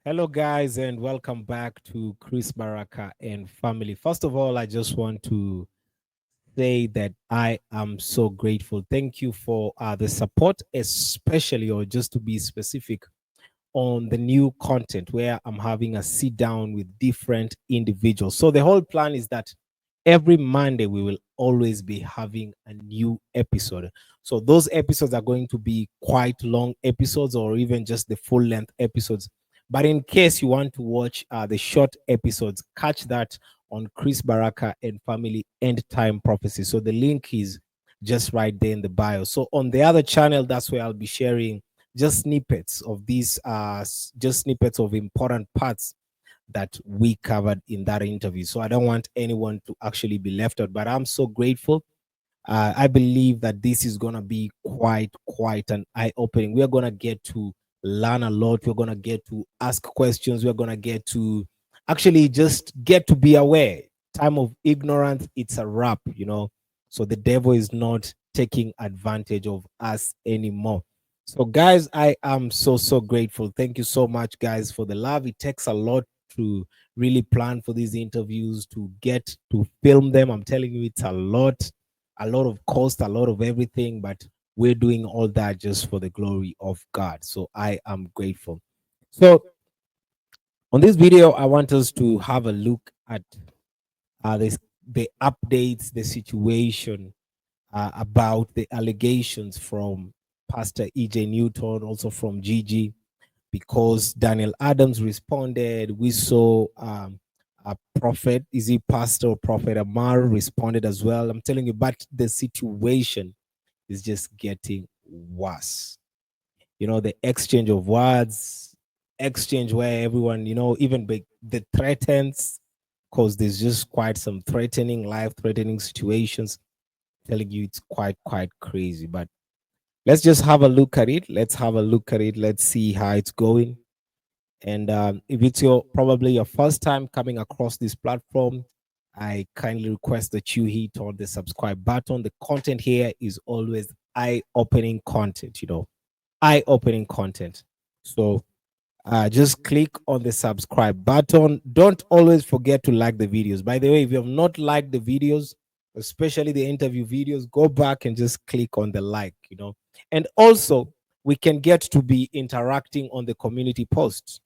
Hello, guys, and welcome back to Chris Baraka and family. First of all, I just want to say that I am so grateful. Thank you for the support, especially, or just to be specific, on the new content where I'm having a sit down with different individuals. So, the whole plan is that every Monday we will always be having a new episode. So, those episodes are going to be quite long episodes or even just the full length episodes. But in case you want to watch the short episodes, catch that on Chris Baraka and Family End Time Prophecy. So the link is just right there in the bio. So on the other channel, that's where I'll be sharing just snippets of these, just snippets of important parts that we covered in that interview. So I don't want anyone to actually be left out, but I'm so grateful. I believe that this is going to be quite an eye-opening. We're going to get to learn a lot. We're going to get to ask questions. We're going to get to actually just get to be aware. Time of ignorance, it's a wrap, you know. So the devil is not taking advantage of us anymore. So, guys, I am so grateful. Thank you so much, guys, for the love. It takes a lot to really plan for these interviews, to get to film them. I'm telling you, it's a lot of cost, a lot of everything, but we're doing all that just for the glory of God. So I am grateful. So on this video, I want us to have a look at the updates, the situation about the allegations from Pastor EJ Newton, also from Gigi, because Daniel Adams responded. We saw a prophet, is he pastor or prophet Omar responded as well. I'm telling you, but the situation is just getting worse. You know, the exchange of words, exchange where everyone, you know, even the threatens, because there's just quite some threatening, life threatening situations. Telling you, it's quite crazy. But let's just have a look at it. Let's have a look at it. Let's see how it's going. And if it's probably your first time coming across this platform, I kindly request that you hit on the subscribe button. The content here is always eye-opening content, you know, eye-opening content. So just click on the subscribe button. Don't always forget to like the videos. By the way, if you have not liked the videos, especially the interview videos, go back and just click on the like, you know. And also, we can get to be interacting on the community posts.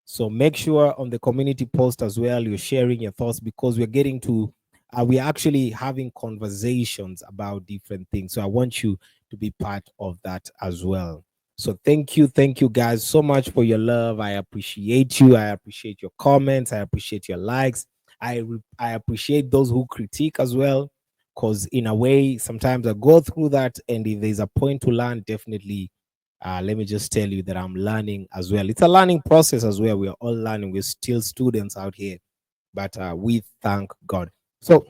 So make sure on the community post as well, you're sharing your thoughts, because we're getting to, we're actually having conversations about different things. So I want you to be part of that as well. So thank you guys so much for your love. I appreciate you. I appreciate your comments. I appreciate your likes. I appreciate those who critique as well, because in a way, sometimes I go through that, and if there's a point to learn, definitely let me just tell you that I'm learning as well. It's a learning process as well. We are all learning. We're still students out here, but we thank God. So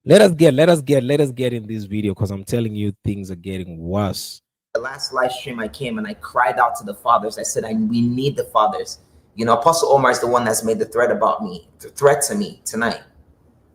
let us get in this video, because I'm telling you, things are getting worse. The last live stream I came and I cried out to the fathers. I said, we need the fathers. You know, Apostle Omar is the one that's made the threat about me, the threat to me tonight.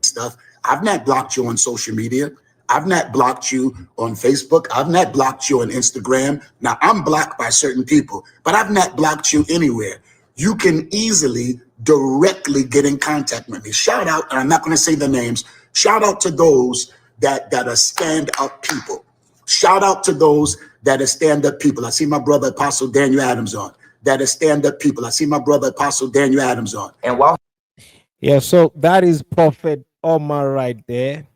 Stuff. I've not blocked you on social media. I've not blocked you on Facebook. I've not blocked you on Instagram. Now, I'm blocked by certain people, but I've not blocked you anywhere. You can easily, directly get in contact with me. Shout out, and I'm not going to say the names, shout out to those that are stand-up people. Shout out to those that are stand-up people. I see my brother Apostle Daniel Adams on. That are stand-up people. I see my brother Apostle Daniel Adams on. And while Yeah, so that is Prophet Omar right there.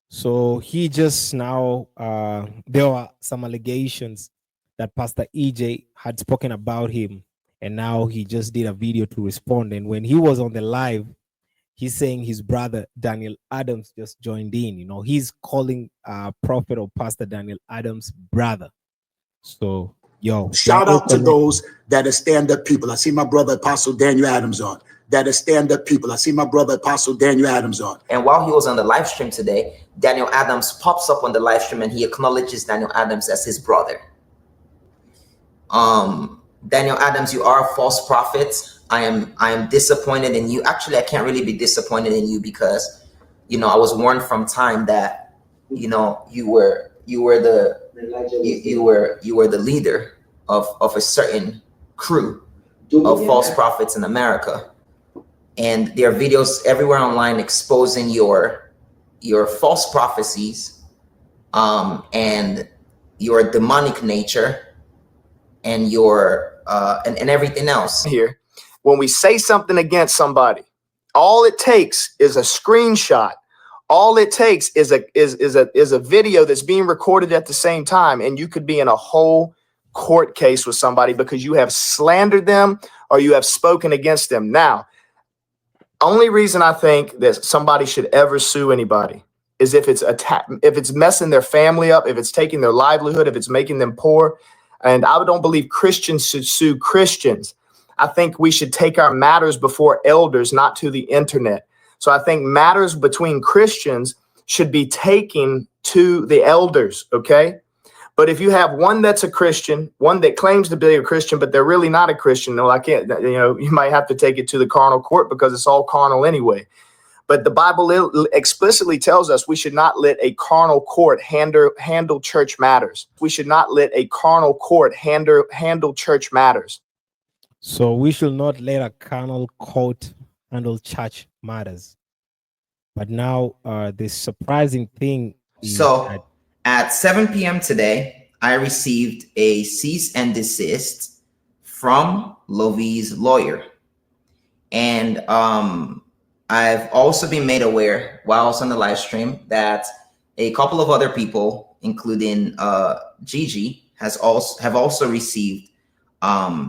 So he just now, there were some allegations that Pastor EJ had spoken about him, and now he just did a video to respond. And when he was on the live, he's saying his brother Daniel Adams just joined in. You know, he's calling Prophet or Pastor Daniel Adams brother. So, yo, shout out to those that are stand-up people. I see my brother Apostle Daniel Adams on. That are stand-up people. I see my brother Apostle Daniel Adams on. And while he was on the live stream today, Daniel Adams pops up on the live stream and he acknowledges Daniel Adams as his brother. Daniel Adams, you are a false prophet. I am disappointed in you. Actually, I can't really be disappointed in you, because, you know, I was warned from time that, you know, you were the leader of a certain crew of false prophets in America. And there are videos everywhere online exposing your false prophecies, and your demonic nature, and your and everything else. Here, when we say something against somebody, all it takes is a screenshot. All it takes is a video that's being recorded at the same time, and you could be in a whole court case with somebody because you have slandered them or you have spoken against them. Now, only reason I think that somebody should ever sue anybody is if it's messing their family up, if it's taking their livelihood, if it's making them poor. And I don't believe Christians should sue Christians. I think we should take our matters before elders, not to the internet. So I think matters between Christians should be taken to the elders, okay? But if you have one that's a Christian, one that claims to be a Christian, but they're really not a Christian, no, I can't, you might have to take it to the carnal court because it's all carnal anyway. But the Bible explicitly tells us we should not let a carnal court handle church matters. We should not let a carnal court handle church matters. So we should not let a carnal court handle church matters. But now the surprising thing is that at 7 p.m. today, I received a cease and desist from Lovy's lawyer. And I've also been made aware while I was on the live stream that a couple of other people, including Gigi, have also received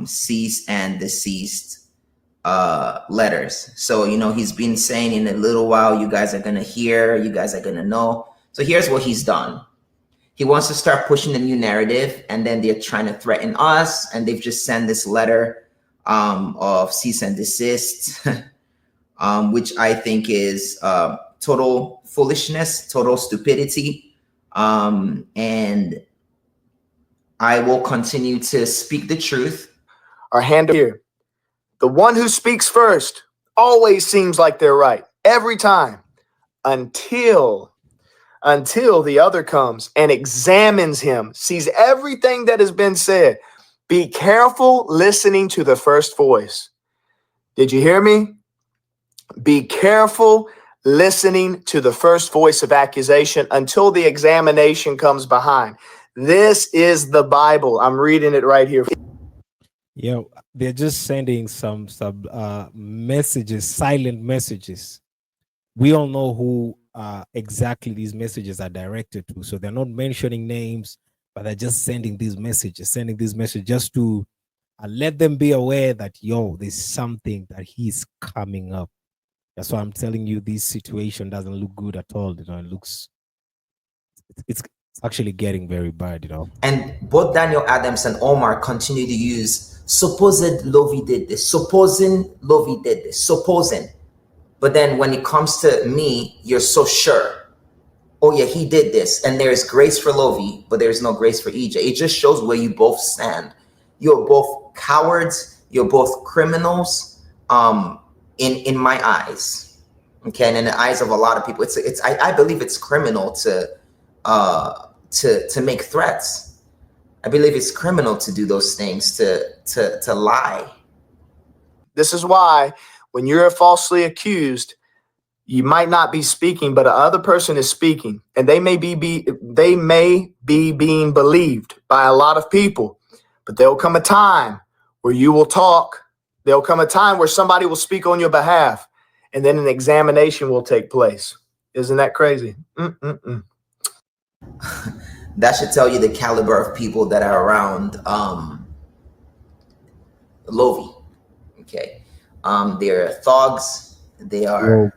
cease and desist letters. So, he's been saying in a little while, you guys are going to hear, you guys are going to know. So here's what he's done. He wants to start pushing the new narrative, and then they're trying to threaten us, and they've just sent this letter of cease and desist, which I think is total foolishness, total stupidity. And I will continue to speak the truth. Our hand here. The one who speaks first always seems like they're right every time until the other comes and examines him, sees everything that has been said. Be careful listening to the first voice. Did you hear me? Be careful listening to the first voice of accusation until the examination comes behind. This is the Bible. I'm reading it right here. Yeah, they're just sending some messages, silent messages. We all know who exactly these messages are directed to. So they're not mentioning names, but they're just sending these messages just to let them be aware that, there's something that he's coming up. That's why I'm telling you, this situation doesn't look good at all. It's actually getting very bad, And both Daniel Adams and Omar continue to use supposed Lovy did this, supposing Lovy did this, supposing. But then when it comes to me, you're so sure. Oh yeah, he did this. And there's grace for Lovy, but there's no grace for EJ. It just shows where you both stand. You're both cowards. You're both criminals in my eyes. Okay, and in the eyes of a lot of people, I believe it's criminal to make threats. I believe it's criminal to do those things, to lie. This is why when you're falsely accused, you might not be speaking, but another person is speaking, and they may be being believed by a lot of people. But there'll come a time where you will talk. There'll come a time where somebody will speak on your behalf, and then an examination will take place. Isn't that crazy? That should tell you the caliber of people that are around Lovy. Okay. They're thugs. They are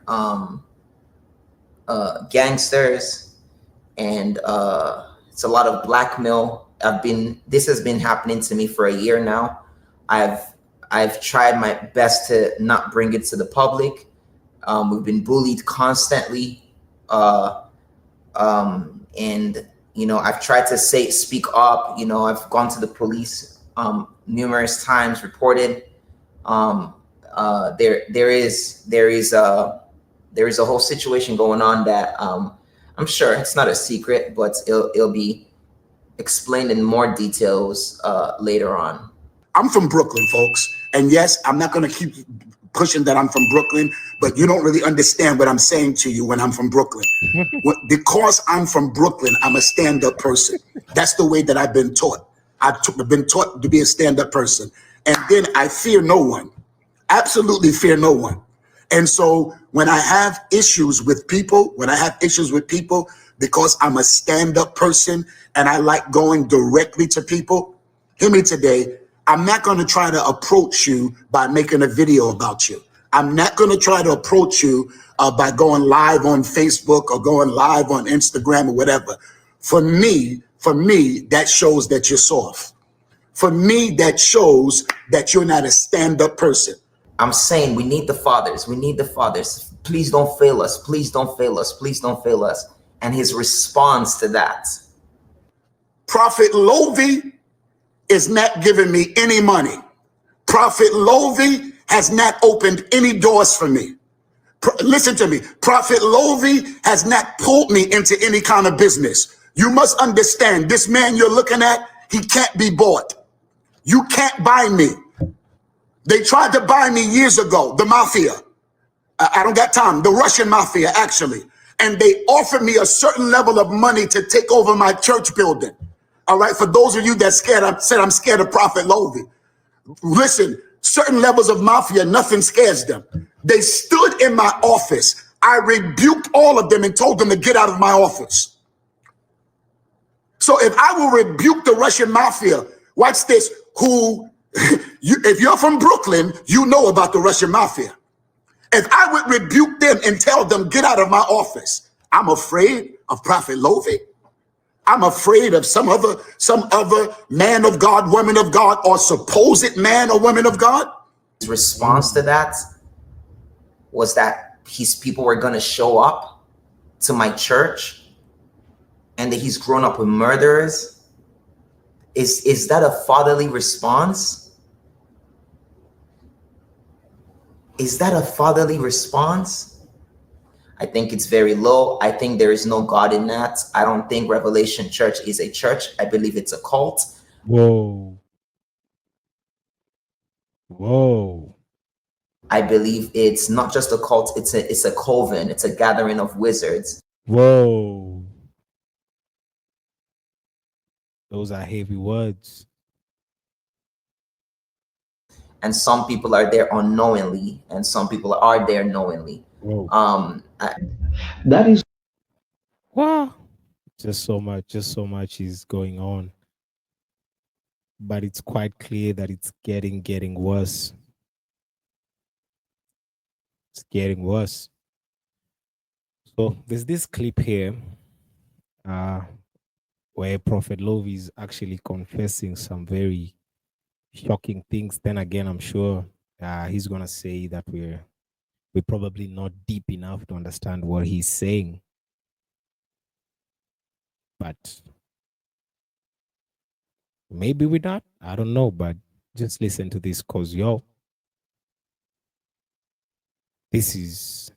gangsters, and it's a lot of blackmail. This has been happening to me for a year now. I've tried my best to not bring it to the public. We've been bullied constantly, and I've tried to speak up. I've gone to the police numerous times, reported. There is a whole situation going on that I'm sure it's not a secret, but it'll be explained in more details later on. I'm from Brooklyn, folks. And yes, I'm not going to keep pushing that I'm from Brooklyn, but you don't really understand what I'm saying to you when I'm from Brooklyn. Because I'm from Brooklyn, I'm a stand-up person. That's the way that I've been taught. I've been taught to be a stand-up person. And then I fear no one. Absolutely fear no one. And so when I have issues with people, because I'm a stand-up person and I like going directly to people, hear me today, I'm not going to try to approach you by making a video about you. I'm not going to try to approach you by going live on Facebook or going live on Instagram or whatever. For me, that shows that you're soft. For me, that shows that you're not a stand-up person. I'm saying we need the fathers. We need the fathers. Please don't fail us. Please don't fail us. Please don't fail us. And his response to that. Prophet Lovy is not giving me any money. Prophet Lovy has not opened any doors for me. Listen to me. Prophet Lovy has not pulled me into any kind of business. You must understand, this man you're looking at, he can't be bought. You can't buy me. They tried to buy me years ago, the mafia. I don't got time. The Russian mafia, actually. And they offered me a certain level of money to take over my church building. All right, for those of you that scared, I said I'm scared of Prophet Lovy. Listen, certain levels of mafia, nothing scares them. They stood in my office. I rebuked all of them and told them to get out of my office. So if I will rebuke the Russian mafia, watch this, if you're from Brooklyn, you know about the Russian mafia. If I would rebuke them and tell them, get out of my office, I'm afraid of Prophet Lovy. I'm afraid of some other man of God, woman of God, or supposed man or woman of God. His response to that was that his people were going to show up to my church and that he's grown up with murderers. Is that a fatherly response? Is that a fatherly response? I think it's very low. I think there is no God in that. I don't think Revelation Church is a church. I believe it's a cult. Whoa. Whoa. I believe it's not just a cult, it's a coven, it's a gathering of wizards. Whoa. Those are heavy words. And some people are there unknowingly, and some people are there knowingly. Whoa. That is Wow. Just so much is going on. But it's quite clear that it's getting worse. It's getting worse. So there's this clip here where Prophet Lovy is actually confessing some very shocking things. Then again, I'm sure he's gonna say that we're probably not deep enough to understand what he's saying. But maybe we're not. I don't know, but just listen to this, cause yo, this is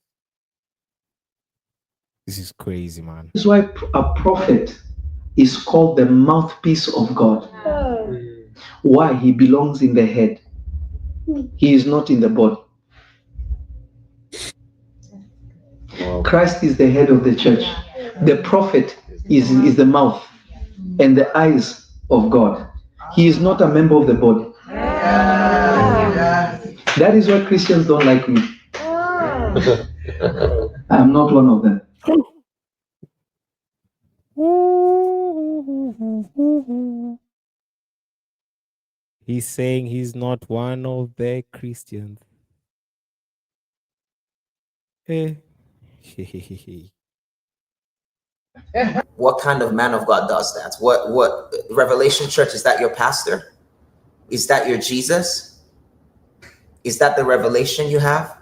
crazy, man. That's why a prophet is called the mouthpiece of God. Why? He belongs in the head. He is not in the body. Christ is the head of the church. The prophet is the mouth and the eyes of God. He is not a member of the body. That is why Christians don't like me. I am not one of them. He's saying he's not one of the Christians. Eh. What kind of man of God does that? What Revelation Church, is that your pastor? Is that your Jesus? Is that the revelation you have?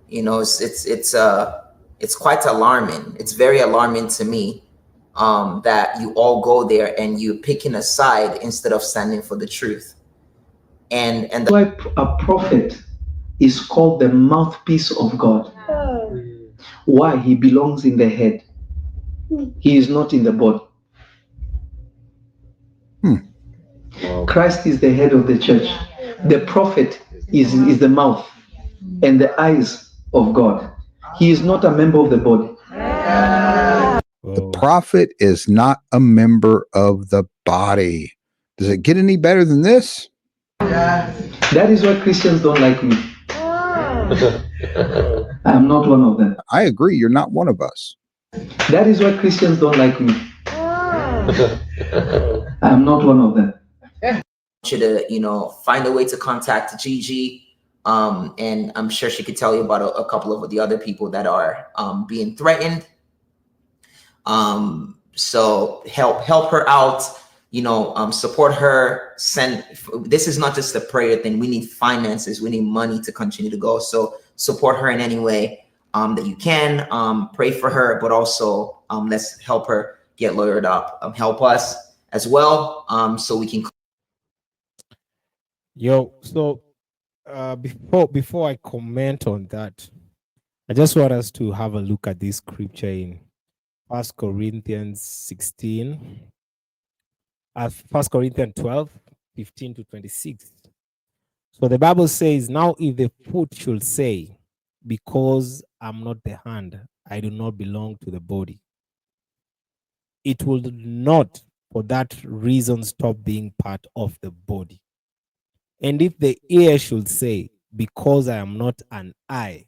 You know, it's quite alarming. It's very alarming to me that you all go there and you're picking a side instead of standing for the truth. And That's why a prophet is called the mouthpiece of God. Why? He belongs in the head. He is not in the body. Christ is the head of the church. The prophet is the mouth and the eyes of God. He is not a member of the body. The prophet is not a member of the body. Does it get any better than this? That is why Christians don't like me. I am not one of them. I agree. You're not one of us. That is why Christians don't like me. I am not one of them. You to, find a way to contact Gigi. And I'm sure she could tell you about a couple of the other people that are being threatened. So help her out, support her. This is not just a prayer thing. We need finances. We need money to continue to go. So support her in any way that you can. Pray for her, but also let's help her get lawyered up. Help us as well, so we can. So before I comment on that, I just want us to have a look at this scripture in 1 Corinthians 16, 1 Corinthians 12, 15 to 26. So the Bible says, now if the foot should say, because I'm not the hand, I do not belong to the body, it will not for that reason stop being part of the body. And if the ear should say, because I am not an eye,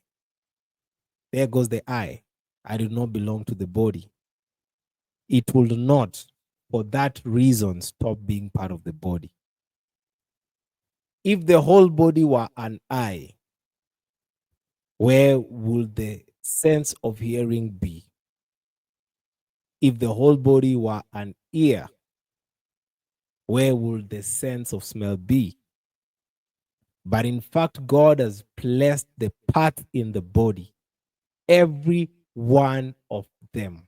there goes the eye, I do not belong to the body, it will not for that reason stop being part of the body. If the whole body were an eye, where would the sense of hearing be? If the whole body were an ear, where would the sense of smell be? But in fact, God has placed the parts in the body, every one of them,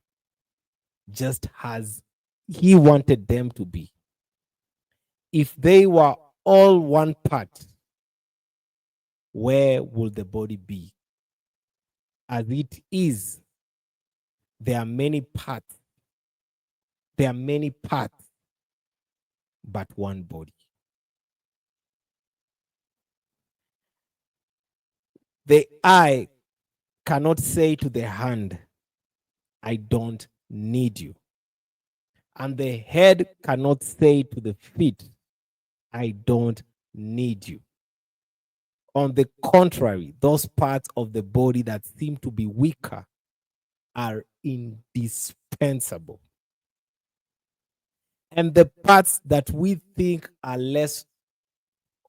just as He wanted them to be. If they were all one part, where would the body be? As it is, there are many parts. There are many parts, but one body. The eye cannot say to the hand, I don't need you. And the head cannot say to the feet, I don't need you. On the contrary, those parts of the body that seem to be weaker are indispensable. And the parts that we think are less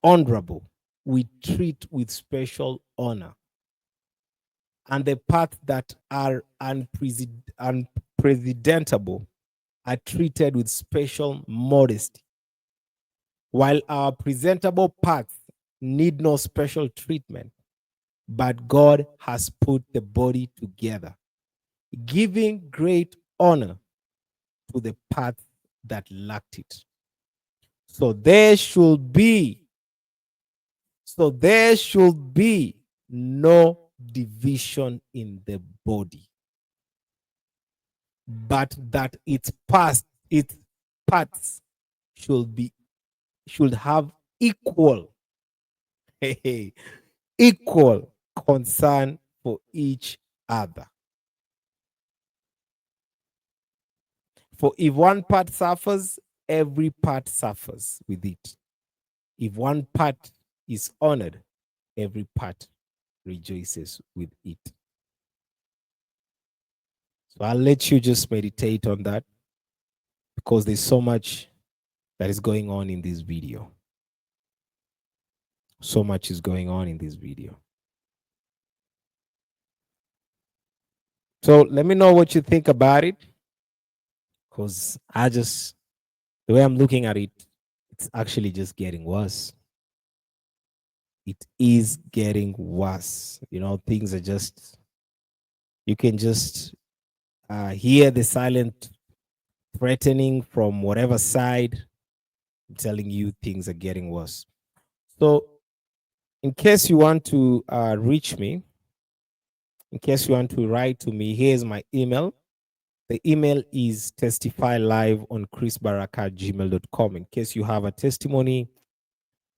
honorable, we treat with special honor. And the parts that are unpresentable are treated with special modesty, while our presentable parts need no special treatment. But God has put the body together, giving great honor to the parts that lacked it. So there should be no division in the body, but that its parts should have equal concern for each other. For if one part suffers, every part suffers with it. If one part is honored, every part rejoices with it. So I'll let you just meditate on that, because there's so much that is going on in this video. So much is going on in this video. So let me know what you think about it, because the way I'm looking at it, it's actually just getting worse. It is getting worse. Things are just, you can just hear the silent threatening from whatever side. I'm telling you, things are getting worse. So in case you want to reach me, in case you want to write to me, here's my email. The email is testifylive on chrisbaraka@gmail.com. In case you have a testimony,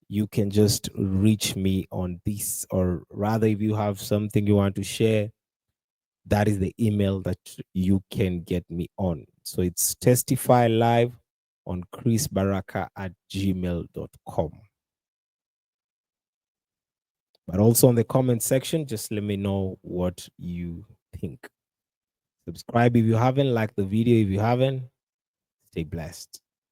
you can just reach me on this, or rather, if you have something you want to share, that is the email that you can get me on. So it's testifylive on chrisbaraka@gmail.com. But also on the comment section, just let me know what you think. Subscribe if you haven't, like the video if you haven't. Stay blessed.